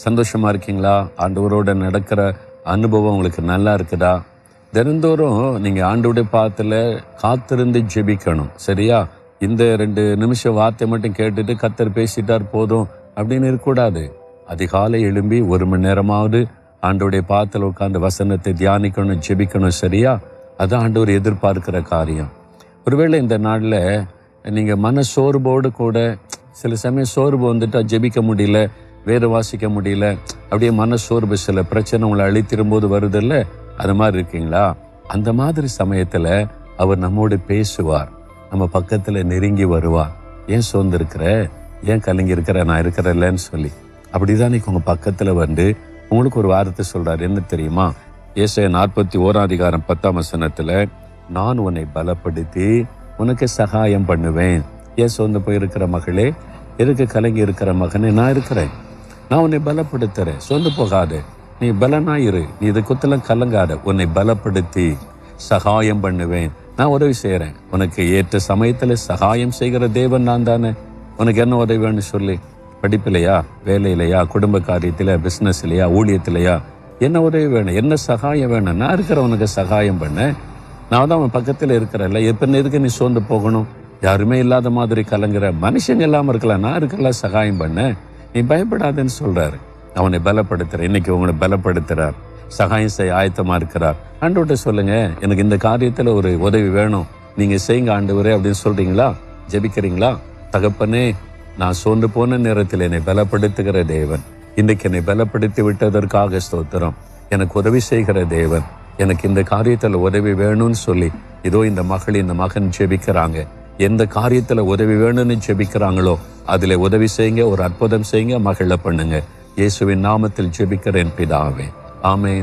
சந்தோஷமா இருக்கீங்களா? ஆண்டவரோட நடக்கிற அனுபவம் உங்களுக்கு நல்லா இருக்குதா? தினந்தோறும் நீங்க ஆண்டவருடைய பாதத்துல காத்திருந்து ஜெபிக்கணும். சரியா? இந்த 2 நிமிஷம் வார்த்தை மட்டும் கேட்டுட்டு கர்த்தர் பேசிட்டார் போதும் அப்படின்னு இருக்கக்கூடாது. அதிகாலை எழும்பி 1 மணி நேரமாவது ஆண்டவருடைய பாதத்துல உட்கார்ந்து வசனத்தை தியானிக்கணும், ஜெபிக்கணும். சரியா? அதான் ஆண்டவர் எதிர்பார்க்கிற காரியம். ஒருவேளை இந்த நாள்ல நீங்க மன சோர்வோடு கூட, சில சமயம் சோர்வு வந்துட்டா ஜெபிக்க முடியல, வேறு வாசிக்க முடியல, அப்படியே மன சோர்வு, சில பிரச்சனை உங்களை அழித்திரும்போது வருதில்ல, அது மாதிரி இருக்கீங்களா? அந்த மாதிரி சமயத்துல அவர் நம்மோடு பேசுவார், நம்ம பக்கத்துல நெருங்கி வருவார். ஏன் சோர்ந்து இருக்கிற, ஏன் கலங்கி இருக்கிற, நான் இருக்கிறல்லன்னு சொல்லி அப்படிதான் உங்க பக்கத்துல வந்து உங்களுக்கு ஒரு வார்த்தை சொல்றாரு. என்ன தெரியுமா? ஏசாயா 41:10 நான் உன்னை பலப்படுத்தி உனக்கு சகாயம் பண்ணுவேன். ஏன் சோர்ந்து போயிருக்கிற மகளே, எதுக்கு கலங்கி இருக்கிற மகனே, நான் இருக்கிறேன், நான் உன்னை பலப்படுத்துறேன், சோர்ந்து போகாது, நீ பலனாயிரு, நீ இது குத்தலாம் கலங்காத, உன்னை பலப்படுத்தி சகாயம் பண்ணுவேன், நான் உதவி செய்யறேன். உனக்கு ஏற்ற சமயத்துல சகாயம் செய்கிற தேவன் நான் தானே. உனக்கு என்ன உதவின்னு சொல்லி, படிப்பிலையா, வேலையிலையா, குடும்ப காரியத்தில, பிசினஸ்லையா, ஊழியத்திலையா, என்ன உதவி வேணும், என்ன சகாயம் வேணும், நான் இருக்கிற உனக்கு சகாயம் பண்ண, நான் தான் அவன் பக்கத்துல இருக்கிறல்ல, எப்ப எதுக்கு நீ சோர்ந்து போகணும்? யாருமே இல்லாத மாதிரி கலங்குற, மனுஷங்க இல்லாம இருக்கலாம், நான் இருக்கல, சகாயம் பண்ண, நீ பயப்படாதுன்னு சொல்றாரு. அவனை பலப்படுத்துற, இன்னைக்கு உங்களை பலப்படுத்துறார், சகாயம் செய்ய ஆயத்தமா இருக்கிறார். ஆண்டவர்கிட்ட சொல்லுங்க, எனக்கு இந்த காரியத்துல ஒரு உதவி வேணும், நீங்க செய்யுங்க ஆண்டவரே அப்படின்னு சொல்றீங்களா? ஜெபிக்கிறீங்களா? தகப்பனே, நான் சோர்ந்து போன நேரத்தில் என்னை பலப்படுத்துகிற தேவன், இன்றைக்கு என்னை பலப்படுத்தி விட்டதற்காக ஸ்தோத்திரம். எனக்கு உதவி செய்கிற தேவன், எனக்கு இந்த காரியத்துல உதவி வேணும்னு சொல்லி இதோ இந்த மகள், இந்த மகன் ஜெபிக்கிறாங்க. எந்த காரியத்துல உதவி வேணும்னு ஜெபிக்கிறாங்களோ அதுல உதவி செய்யுங்க, ஒரு அற்புதம் செய்யுங்க, மகிழ பண்ணுங்க. இயேசுவின் நாமத்தில் ஜெபிக்கிறேன் பிதாவே, ஆமென்.